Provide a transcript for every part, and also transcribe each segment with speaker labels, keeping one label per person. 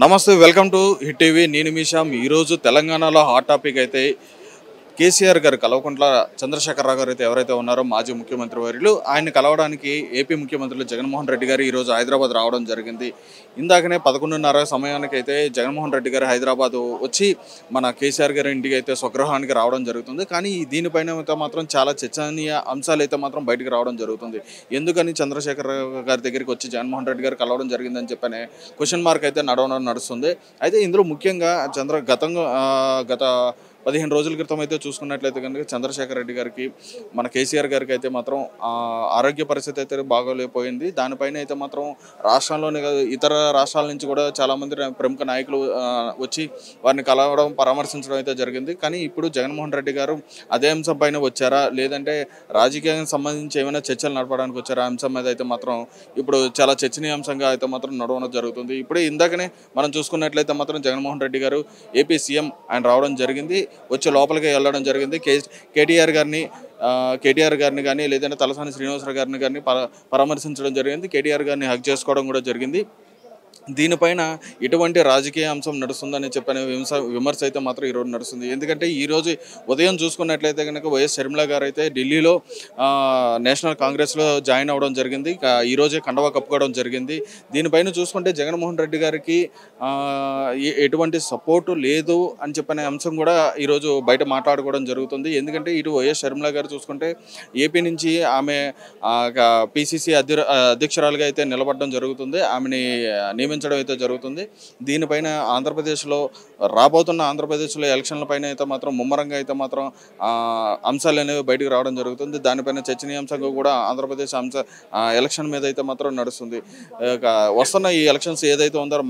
Speaker 1: నమస్తే, welcome to hit TV. నేను మీ శ్యామ్. ఈరోజు తెలంగాణలో హాట్ టాపిక్ అయితే కేసీఆర్ గారు కల్వకుంట్ల చంద్రశేఖరరావు గారు అయితే ఎవరైతే ఉన్నారో మాజీ ముఖ్యమంత్రి వర్యులు, ఆయన్ని కలవడానికి ఏపీ ముఖ్యమంత్రులు జగన్మోహన్ రెడ్డి గారు ఈరోజు హైదరాబాద్ రావడం జరిగింది. ఇందాకనే 11:30 సమయానికి అయితే జగన్మోహన్ రెడ్డి గారు హైదరాబాద్ వచ్చి మన కేసీఆర్ గారి ఇంటికి అయితే స్వగృహానికి రావడం జరుగుతుంది. కానీ దీనిపైన అయితే మాత్రం చాలా చర్చనీయ అంశాలు అయితే మాత్రం బయటకు రావడం జరుగుతుంది. ఎందుకని చంద్రశేఖరరావు గారి దగ్గరికి వచ్చి జగన్మోహన్ రెడ్డి గారు కలవడం జరిగిందని చెప్పనే క్వశ్చన్ మార్క్ అయితే నడుస్తుంది. అయితే ఇందులో ముఖ్యంగా గత 15 రోజుల క్రితం అయితే చూసుకున్నట్లయితే కనుక చంద్రశేఖర్ రెడ్డి గారికి మన కేసీఆర్ గారికి అయితే మాత్రం ఆరోగ్య పరిస్థితి అయితే బాగోలేకపోయింది. దానిపైన అయితే మాత్రం రాష్ట్రంలోనే కాదు, ఇతర రాష్ట్రాల నుంచి కూడా చాలామంది ప్రముఖ నాయకులు వచ్చి వారిని కలవడం, పరామర్శించడం అయితే జరిగింది. కానీ ఇప్పుడు జగన్మోహన్ రెడ్డి గారు అదే అంశం పైన వచ్చారా, లేదంటే రాజకీయానికి సంబంధించి ఏమైనా చర్చలు నడపడానికి వచ్చారా అంశం మీద అయితే మాత్రం ఇప్పుడు చాలా చర్చనీయాంశంగా అయితే మాత్రం నడవడం జరుగుతుంది. ఇప్పుడే ఇందాకనే మనం చూసుకున్నట్లయితే మాత్రం జగన్మోహన్ రెడ్డి గారు ఏపీ సీఎం ఆయన రావడం జరిగింది, వచ్చి లోపలికి వెళ్ళడం జరిగింది. కేటీఆర్ గారిని కానీ లేదంటే తలసాని శ్రీనివాసరావు గారిని కానీ పరామర్శించడం జరిగింది. కేటీఆర్ గారిని హగ్ చేసుకోవడం కూడా జరిగింది. దీనిపైన ఇటువంటి రాజకీయ అంశం నడుస్తుందని చెప్పిన విమర్శ అయితే మాత్రం ఈరోజు నడుస్తుంది. ఎందుకంటే ఈరోజు ఉదయం చూసుకున్నట్లయితే కనుక వైఎస్ షర్మిల గారు అయితే ఢిల్లీలో నేషనల్ కాంగ్రెస్లో జాయిన్ అవ్వడం జరిగింది. ఈరోజే కండవా కప్పుకోవడం జరిగింది. దీనిపైన చూసుకుంటే జగన్మోహన్ రెడ్డి గారికి ఎటువంటి సపోర్టు లేదు అని చెప్పిన అంశం కూడా ఈరోజు బయట మాట్లాడుకోవడం జరుగుతుంది. ఎందుకంటే ఇటు వైఎస్ షర్మిల గారు చూసుకుంటే ఏపీ నుంచి ఆమె పిసిసి అధ్యక్షురాలుగా అయితే నిలబడడం జరుగుతుంది. ఆమెని నియమించడం అయితే జరుగుతుంది. దీనిపైన రాబోతున్న ఆంధ్రప్రదేశ్లో ఎలక్షన్లపైన అయితే మాత్రం ముమ్మరంగా అయితే మాత్రం అంశాలు అనేవి బయటకు రావడం జరుగుతుంది. దానిపైన చర్చనీయాంశంగా కూడా ఆంధ్రప్రదేశ్ ఎలక్షన్ మీద అయితే మాత్రం నడుస్తుంది. వస్తున్న ఈ ఎలక్షన్స్ ఏదైతే ఉందో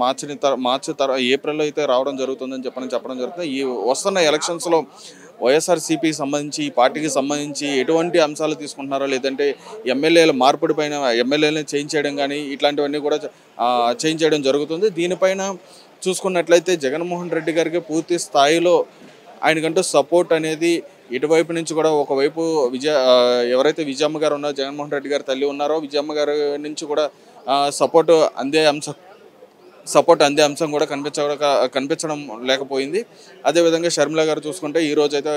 Speaker 1: ఏప్రిల్లో అయితే రావడం జరుగుతుందని చెప్పడం జరుగుతుంది. ఈ వస్తున్న ఎలక్షన్స్లో వైఎస్ఆర్సీపీకి సంబంధించి, ఈ పార్టీకి సంబంధించి ఎటువంటి అంశాలు తీసుకుంటున్నారో, లేదంటే ఎమ్మెల్యేల మార్పిడి పైన ఎమ్మెల్యేలని చేంజ్ చేయడం కానీ ఇట్లాంటివన్నీ కూడా చేంజ్ చేయడం జరుగుతుంది. దీనిపైన చూసుకున్నట్లయితే జగన్మోహన్ రెడ్డి గారికి పూర్తి స్థాయిలో ఆయనకంటూ సపోర్ట్ అనేది ఇటువైపు నుంచి కూడా, ఒకవైపు ఎవరైతే విజయమ్మ గారు ఉన్నారో, జగన్మోహన్ రెడ్డి గారి తల్లి ఉన్నారో, విజయమ్మ గారి నుంచి కూడా సపోర్ట్ అందే అంశం కూడా కనిపించడం లేకపోయింది. అదేవిధంగా షర్మిల గారు చూసుకుంటే ఈరోజు అయితే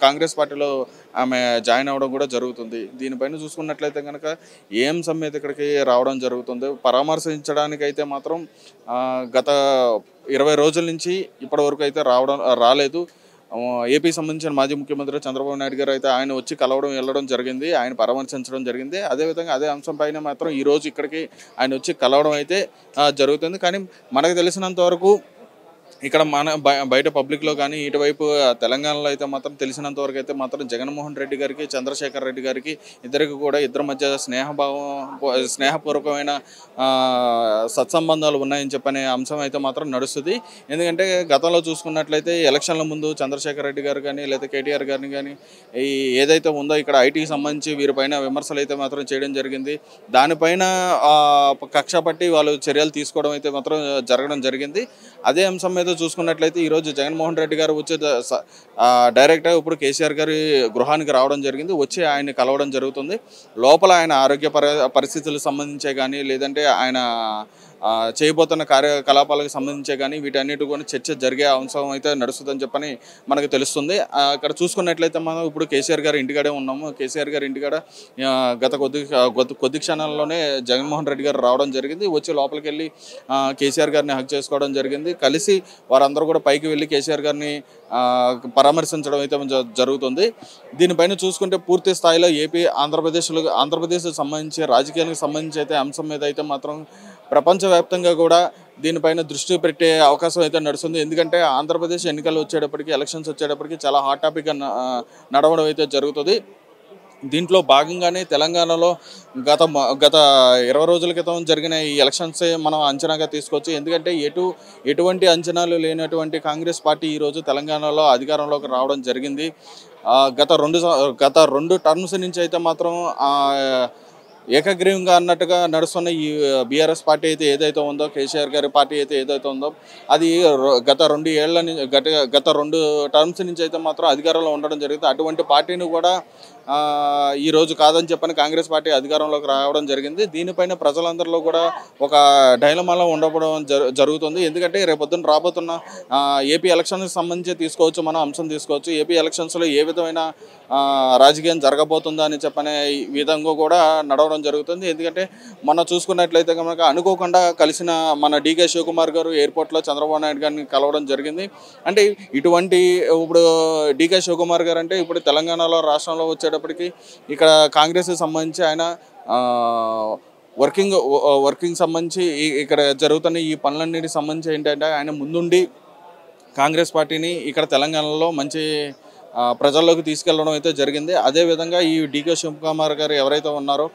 Speaker 1: కాంగ్రెస్ పార్టీలో ఆమె జాయిన్ అవ్వడం కూడా జరుగుతుంది. దీనిపైన చూసుకున్నట్లయితే కనుక ఏ అంశం మీద ఇక్కడికి రావడం జరుగుతుంది, పరామర్శించడానికి అయితే మాత్రం గత 20 రోజుల నుంచి ఇప్పటి వరకు అయితే రాలేదు. ఏపీకి సంబంధించిన మాజీ ముఖ్యమంత్రి చంద్రబాబు నాయుడు గారు అయితే ఆయన వచ్చి వెళ్ళడం జరిగింది, ఆయన పరామర్శించడం జరిగింది. అదేవిధంగా అదే అంశం పైన మాత్రం ఈరోజు ఇక్కడికి ఆయన వచ్చి కలవడం అయితే జరుగుతుంది. కానీ మనకు తెలిసినంత వరకు ఇక్కడ బయట పబ్లిక్లో కానీ ఇటువైపు తెలంగాణలో అయితే మాత్రం తెలిసినంత వరకు అయితే మాత్రం జగన్మోహన్ రెడ్డి గారికి, చంద్రశేఖర్ రెడ్డి గారికి ఇద్దరి మధ్య స్నేహపూర్వకమైన సత్సంబంధాలు ఉన్నాయని చెప్పనే అంశం అయితే మాత్రం నడుస్తుంది. ఎందుకంటే గతంలో చూసుకున్నట్లయితే ఎలక్షన్ల ముందు చంద్రశేఖర్ రెడ్డి గారు కానీ లేదా కేటీఆర్ గారిని కానీ ఏదైతే ఉందో ఇక్కడ ఐటీకి సంబంధించి వీరిపైన విమర్శలు అయితే మాత్రం చేయడం జరిగింది. దానిపైన కక్ష పట్టి వాళ్ళు చర్యలు తీసుకోవడం అయితే మాత్రం జరగడం జరిగింది. అదే అంశం మీద చూసుకున్నట్లయితే ఈరోజు జగన్మోహన్ రెడ్డి గారు వచ్చి డైరెక్ట్గా ఇప్పుడు కేసీఆర్ గారి గృహానికి రావడం జరిగింది, వచ్చి ఆయన్ని కలవడం జరుగుతుంది. లోపల ఆయన ఆరోగ్య పరిస్థితులకు సంబంధించే కానీ లేదంటే ఆయన చేయబోతున్న కార్యకలాపాలకు సంబంధించే కానీ వీటన్నిటి కూడా చర్చ జరిగే అంశం అయితే నడుస్తుందని చెప్పని మనకు తెలుస్తుంది. అక్కడ చూసుకున్నట్లయితే మనం ఇప్పుడు కేసీఆర్ గారి ఇంటికాడే ఉన్నాము. కేసీఆర్ గారి ఇంటికాడ గత కొద్ది క్షణాల్లోనే జగన్మోహన్ రెడ్డి గారు రావడం జరిగింది. వచ్చి లోపలికి వెళ్ళి కేసీఆర్ గారిని హక్ చేసుకోవడం జరిగింది. కలిసి వారందరూ కూడా పైకి వెళ్ళి కేసీఆర్ గారిని పరామర్శించడం అయితే జరుగుతుంది. దీనిపైన చూసుకుంటే పూర్తి స్థాయిలో ఆంధ్రప్రదేశ్ సంబంధించి రాజకీయానికి సంబంధించి అయితే అంశం మీద అయితే మాత్రం ప్రపంచవ్యాప్తంగా కూడా దీనిపైన దృష్టి పెట్టే అవకాశం అయితే నడుస్తుంది. ఎందుకంటే ఆంధ్రప్రదేశ్ ఎలక్షన్స్ వచ్చేటప్పటికి చాలా హాట్ టాపిక్గా నడవడం అయితే జరుగుతుంది. దీంట్లో భాగంగానే తెలంగాణలో గత 20 రోజుల క్రితం జరిగిన ఈ ఎలక్షన్సే మనం అంచనాగా తీసుకోవచ్చు. ఎందుకంటే ఎటువంటి అంచనాలు లేనటువంటి కాంగ్రెస్ పార్టీ ఈరోజు తెలంగాణలో అధికారంలోకి రావడం జరిగింది. గత రెండు టర్మ్స్ నుంచి అయితే మాత్రం ఏకగ్రీవంగా అన్నట్టుగా నడుస్తున్న ఈ బీఆర్ఎస్ పార్టీ అయితే ఏదైతే ఉందో, కేసీఆర్ గారి పార్టీ అయితే ఏదైతే ఉందో, అది గత 2 ఏళ్ల నుంచి గత 2 టర్మ్స్ నుంచి అయితే మాత్రం అధికారంలో ఉండడం జరిగింది. అటువంటి పార్టీని కూడా ఈరోజు కాదని చెప్పని కాంగ్రెస్ పార్టీ అధికారంలోకి రావడం జరిగింది. దీనిపైన ప్రజలందరిలో కూడా ఒక డైలమాలో ఉండడం జరుగుతుంది. ఎందుకంటే రేపొద్దున రాబోతున్న ఏపీ ఎలక్షన్కి సంబంధించి తీసుకోవచ్చు, మనం అంశం తీసుకోవచ్చు. ఏపీ ఎలక్షన్స్లో ఏ విధమైన రాజకీయం జరగబోతుందా అని చెప్పనే విధంగా కూడా నడవడం జరుగుతుంది. ఎందుకంటే మనం చూసుకున్నట్లయితే కనుక అనుకోకుండా కలిసిన మన డీకే శివకుమార్ గారు ఎయిర్పోర్ట్లో చంద్రబాబు నాయుడు గారిని కలవడం జరిగింది. అంటే ఇటువంటి ఇప్పుడు డీకే శివకుమార్ గారు అంటే ఇప్పుడు తెలంగాణలో రాష్ట్రంలో వచ్చేటప్పటికి ఇక్కడ కాంగ్రెస్కి సంబంధించి ఆయన వర్కింగ్ సంబంధించి ఇక్కడ జరుగుతున్న ఈ పనులన్నిటికి సంబంధించి ఏంటంటే ఆయన ముందుండి కాంగ్రెస్ పార్టీని ఇక్కడ తెలంగాణలో మంచి ప్రజల్లోకి తీసుకెళ్లడం అయితే జరిగింది. అదేవిధంగా ఈ డీకే శివకుమార్ గారు ఎవరైతే ఉన్నారో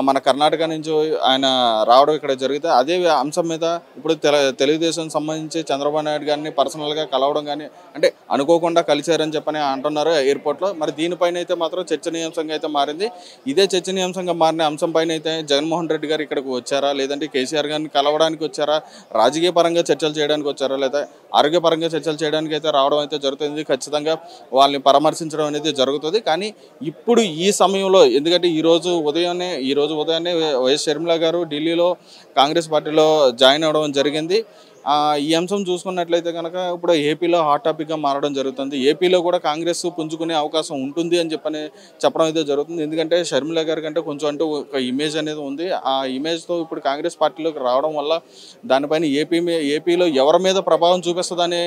Speaker 1: మన కర్ణాటక నుంచి ఆయన రావడం ఇక్కడ జరిగితే అదే అంశం మీద ఇప్పుడు తెలుగుదేశం సంబంధించి చంద్రబాబు నాయుడు గారిని పర్సనల్గా కలవడం కానీ అంటే అనుకోకుండా కలిశారని చెప్పని అంటున్నారు ఎయిర్పోర్ట్లో. మరి దీనిపైన అయితే మాత్రం చర్చనీయాంశంగా అయితే మారింది. ఇదే చర్చనీయాంశంగా మారిన అంశం పైన అయితే జగన్మోహన్ రెడ్డి గారు ఇక్కడికి వచ్చారా, లేదంటే కేసీఆర్ గారిని కలవడానికి వచ్చారా, రాజకీయ పరంగా చర్చలు చేయడానికి వచ్చారా, లేదా ఆరోగ్యపరంగా చర్చలు చేయడానికి అయితే రావడం అయితే జరుగుతుంది. ఖచ్చితంగా వాళ్ళని పరామర్శించడం అనేది జరుగుతుంది. కానీ ఇప్పుడు ఈ సమయంలో ఎందుకంటే ఈరోజు ఉదయాన్నే వైఎస్ షర్మిల గారు ఢిల్లీలో కాంగ్రెస్ పార్టీలో జాయిన్ అవ్వడం జరిగింది. ఈ అంశం చూసుకున్నట్లయితే కనుక ఇప్పుడు ఏపీలో హాట్ టాపిక్గా మారడం జరుగుతుంది. ఏపీలో కూడా కాంగ్రెస్ పుంజుకునే అవకాశం ఉంటుంది అని చెప్పడం అయితే జరుగుతుంది. ఎందుకంటే షర్మిల గారి కంటే కొంచెం అంటూ ఒక ఇమేజ్ అనేది ఉంది. ఆ ఇమేజ్తో ఇప్పుడు కాంగ్రెస్ పార్టీలోకి రావడం వల్ల దానిపైన ఏపీలో ఎవరి మీద ప్రభావం చూపిస్తుందనే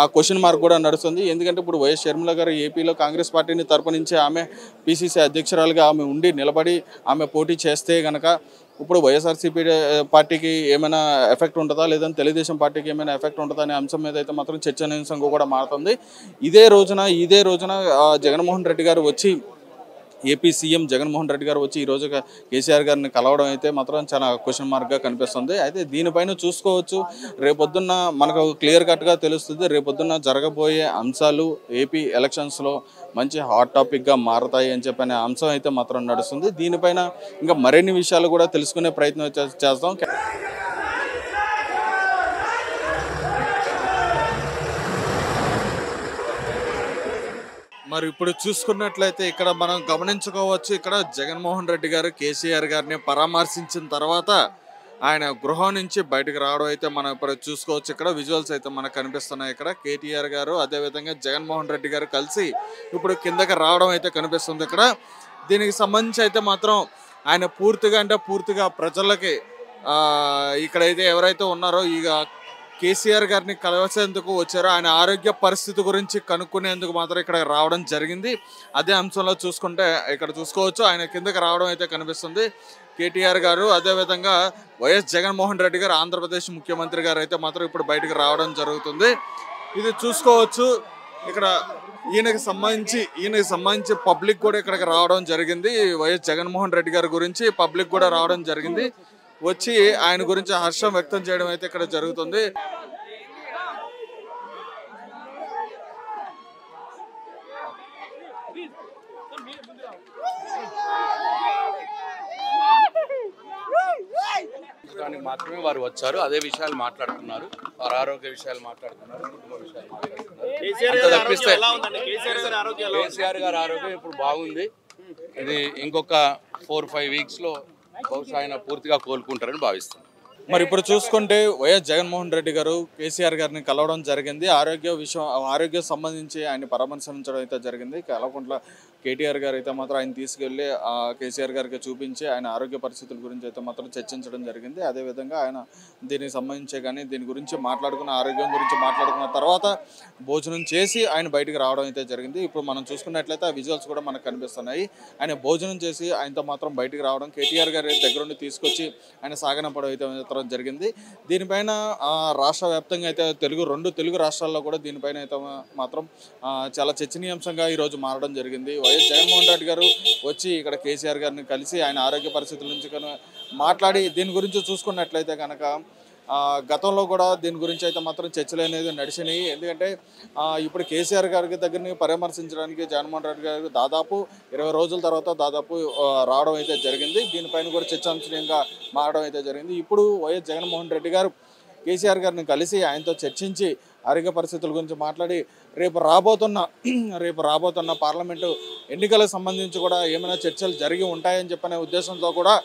Speaker 1: ఆ క్వశ్చన్ మార్క్ కూడా నడుస్తుంది. ఎందుకంటే ఇప్పుడు వైఎస్ షర్మిల గారు ఏపీలో కాంగ్రెస్ పార్టీని తరపు నుంచి ఆమె పీసీసీ అధ్యక్షురాలుగా ఆమె ఉండి నిలబడి ఆమె పోటీ చేస్తే కనుక ఇప్పుడు వైఎస్ఆర్సీపీ పార్టీకి ఏమైనా ఎఫెక్ట్ ఉంటుందా, లేదంటే తెలుగుదేశం పార్టీకి ఏమైనా ఎఫెక్ట్ ఉంటుందా అనే అంశం మీద అయితే మాత్రం చర్చనీయాంశంగా కూడా మారుతుంది. ఇదే రోజున జగన్మోహన్ రెడ్డి గారు వచ్చి ఏపీ సీఎం జగన్మోహన్ రెడ్డి గారు వచ్చి ఈరోజు కేసీఆర్ గారిని కలవడం అయితే మాత్రం చాలా క్వశ్చన్ మార్క్గా కనిపిస్తుంది. అయితే దీనిపైన చూసుకోవచ్చు రేపొద్దున్న మనకు క్లియర్ కట్గా తెలుస్తుంది. రేపొద్దున్న జరగబోయే అంశాలు ఏపీ ఎలక్షన్స్లో మంచి హాట్ టాపిక్గా మారతాయి అని చెప్పనే అంశం అయితే మాత్రం నడుస్తుంది. దీనిపైన ఇంకా మరిన్ని విషయాలు కూడా తెలుసుకునే ప్రయత్నం చేస్తాం. మరి ఇప్పుడు చూసుకున్నట్లయితే ఇక్కడ మనం గమనించుకోవచ్చు, ఇక్కడ జగన్మోహన్ రెడ్డి గారు కేసీఆర్ గారిని పరామర్శించిన తర్వాత ఆయన గృహం నుంచి బయటకు రావడం అయితే మనం ఇప్పుడు చూసుకోవచ్చు. ఇక్కడ విజువల్స్ అయితే మనకు కనిపిస్తున్నాయి. ఇక్కడ కేటీఆర్ గారు అదేవిధంగా జగన్మోహన్ రెడ్డి గారు కలిసి ఇప్పుడు కిందకి రావడం అయితే కనిపిస్తుంది. ఇక్కడ దీనికి సంబంధించి అయితే మాత్రం ఆయన పూర్తిగా ప్రజలకి ఇక్కడైతే ఎవరైతే ఉన్నారో ఇక కేసీఆర్ గారిని కలిసేందుకు వచ్చారో ఆయన ఆరోగ్య పరిస్థితి గురించి కనుక్కునేందుకు మాత్రం ఇక్కడ రావడం జరిగింది. అదే అంశంలో చూసుకుంటే ఇక్కడ చూసుకోవచ్చు ఆయన కిందకి రావడం అయితే కనిపిస్తుంది. కేటీఆర్ గారు అదేవిధంగా వైఎస్ జగన్మోహన్ రెడ్డి గారు ఆంధ్రప్రదేశ్ ముఖ్యమంత్రి గారు అయితే మాత్రం ఇప్పుడు బయటకు రావడం జరుగుతుంది. ఇది చూసుకోవచ్చు. ఇక్కడ ఈయనకి సంబంధించి పబ్లిక్ కూడా ఇక్కడికి రావడం జరిగింది. వైఎస్ జగన్మోహన్ రెడ్డి గారి గురించి పబ్లిక్ కూడా రావడం జరిగింది. వచ్చి ఆయన గురించి హర్షం వ్యక్తం చేయడం అయితే ఇక్కడ జరుగుతుంది.
Speaker 2: దానికి మాత్రమే వారు వచ్చారు. అదే విషయాలు మాట్లాడుతున్నారు, వారు ఆరోగ్య విషయాలు మాట్లాడుతున్నారు, కుటుంబ విషయాలు మాట్లాడుతున్నారు. కేసీఆర్ గారి ఆరోగ్యం ఇప్పుడు బాగుంది. ఇది ఇంకొక 4-5 వీక్స్లో బహుశా ఆయన పూర్తిగా కోలుకుంటారని భావిస్తున్నాను.
Speaker 1: మరి ఇప్పుడు చూసుకుంటే వైఎస్ జగన్మోహన్ రెడ్డి గారు కేసీఆర్ గారిని కలవడం జరిగింది. ఆరోగ్యం సంబంధించి ఆయన పరామర్శించడం అయితే జరిగింది. కలవకుంట్ల కేటీఆర్ గారు అయితే మాత్రం ఆయన తీసుకెళ్లి కేసీఆర్ గారికి చూపించి ఆయన ఆరోగ్య పరిస్థితుల గురించి అయితే మాత్రం చర్చించడం జరిగింది. అదేవిధంగా ఆయన దీనికి సంబంధించి కానీ దీని గురించి ఆరోగ్యం గురించి మాట్లాడుకున్న తర్వాత భోజనం చేసి ఆయన బయటికి రావడం అయితే జరిగింది. ఇప్పుడు మనం చూసుకున్నట్లయితే ఆ విజువల్స్ కూడా మనకు కనిపిస్తున్నాయి. ఆయన భోజనం చేసి ఆయనతో మాత్రం బయటికి రావడం, కేటీఆర్ గారి దగ్గరుండి తీసుకొచ్చి ఆయన సాగనంపడం అయితే జరిగింది. దీనిపైన రాష్ట్ర వ్యాప్తంగా అయితే రెండు తెలుగు రాష్ట్రాల్లో కూడా దీనిపైన అయితే మాత్రం చాలా చర్చనీయాంశంగా ఈరోజు మారడం జరిగింది. వైఎస్ జగన్మోహన్ రెడ్డి గారు వచ్చి ఇక్కడ కేసీఆర్ గారిని కలిసి ఆయన ఆరోగ్య పరిస్థితుల నుంచి మాట్లాడి దీని గురించి చూసుకున్నట్లయితే కనుక గతంలో కూడా దీని గురించి అయితే మాత్రం చర్చలు అనేది నడిచినాయి. ఎందుకంటే ఇప్పుడు కేసీఆర్ గారికి దగ్గరని పరామర్శించడానికి జగన్మోహన్ రెడ్డి గారికి దాదాపు 20 రోజుల తర్వాత దాదాపు రావడం అయితే జరిగింది. దీనిపైన కూడా చర్చాంశనీయంగా మారడం అయితే జరిగింది. ఇప్పుడు వైఎస్ జగన్మోహన్ రెడ్డి గారు కేసీఆర్ గారిని కలిసి ఆయనతో చర్చించి ఆరోగ్య పరిస్థితుల గురించి మాట్లాడి రేపు రాబోతున్న పార్లమెంటు ఎన్నికలకు సంబంధించి కూడా ఏమైనా చర్చలు జరిగి ఉంటాయని చెప్పనే ఉద్దేశంతో కూడా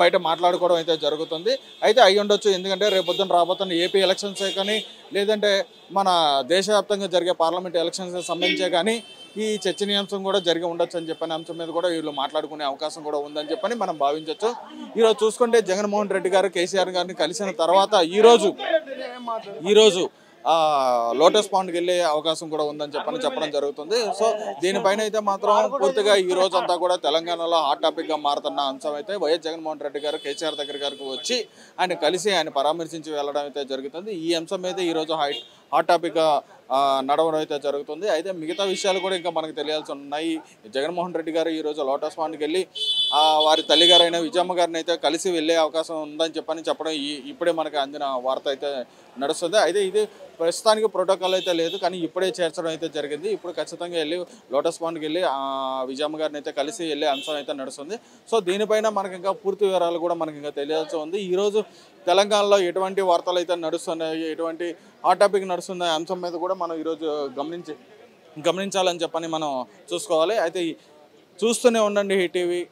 Speaker 1: బయట మాట్లాడుకోవడం అయితే జరుగుతుంది. అయితే అయి ఉండొచ్చు, ఎందుకంటే రేపొద్దున రాబోతున్న ఏపీ ఎలక్షన్సే కానీ లేదంటే మన దేశవ్యాప్తంగా జరిగే పార్లమెంట్ ఎలక్షన్స్కి సంబంధించే కానీ ఈ చర్చనీయాంశం కూడా జరిగి ఉండొచ్చు అని చెప్పిన అంశం మీద కూడా వీళ్ళు మాట్లాడుకునే అవకాశం కూడా ఉందని చెప్పని మనం భావించవచ్చు. ఈరోజు చూసుకుంటే జగన్మోహన్ రెడ్డి గారు కేసీఆర్ గారిని కలిసిన తర్వాత ఈరోజు లోటస్ పాండ్కి వెళ్ళే అవకాశం కూడా ఉందని చెప్పడం జరుగుతుంది. సో దీనిపైన అయితే మాత్రం పూర్తిగా ఈ రోజు అంతా కూడా తెలంగాణలో హాట్ టాపిక్గా మారుతున్న అంశం అయితే వైఎస్ జగన్మోహన్ రెడ్డి గారు కేసీఆర్ దగ్గరికి వచ్చి ఆయన కలిసి ఆయన పరామర్శించి వెళ్ళడం అయితే జరుగుతుంది. ఈ అంశం అయితే ఈరోజు హాట్ టాపిక్గా నడవడం అయితే జరుగుతుంది. అయితే మిగతా విషయాలు కూడా ఇంకా మనకు తెలియాల్సి ఉన్నాయి. జగన్మోహన్ రెడ్డి గారు ఈరోజు లోటస్ పాండ్కి వెళ్ళి వారి తల్లిగారైన విజయమ్మ గారిని అయితే కలిసి వెళ్ళే అవకాశం ఉందని చెప్పడం ఇప్పుడే మనకు అందిన వార్త అయితే నడుస్తుంది. అయితే ఇది ప్రస్తుతానికి ప్రోటోకాల్ అయితే లేదు, కానీ ఇప్పుడే చేర్చడం అయితే జరిగింది. ఇప్పుడు ఖచ్చితంగా వెళ్ళి లోటస్ పాండ్కి వెళ్ళి విజయమ్మ గారిని అయితే కలిసి వెళ్ళే అంశం అయితే నడుస్తుంది. సో దీనిపైన మనకి ఇంకా పూర్తి వివరాలు కూడా మనకి ఇంకా తెలియాల్సి ఉంది. ఈరోజు తెలంగాణలో ఎటువంటి వార్తలు అయితే నడుస్తున్నాయి, ఎటువంటి హాట్ టాపిక్ నడుస్తున్న అంశం మీద కూడా మనం ఈరోజు గమనించాలని చెప్పని మనం చూసుకోవాలి. అయితే చూస్తూనే ఉండండి ఈ టీవీ.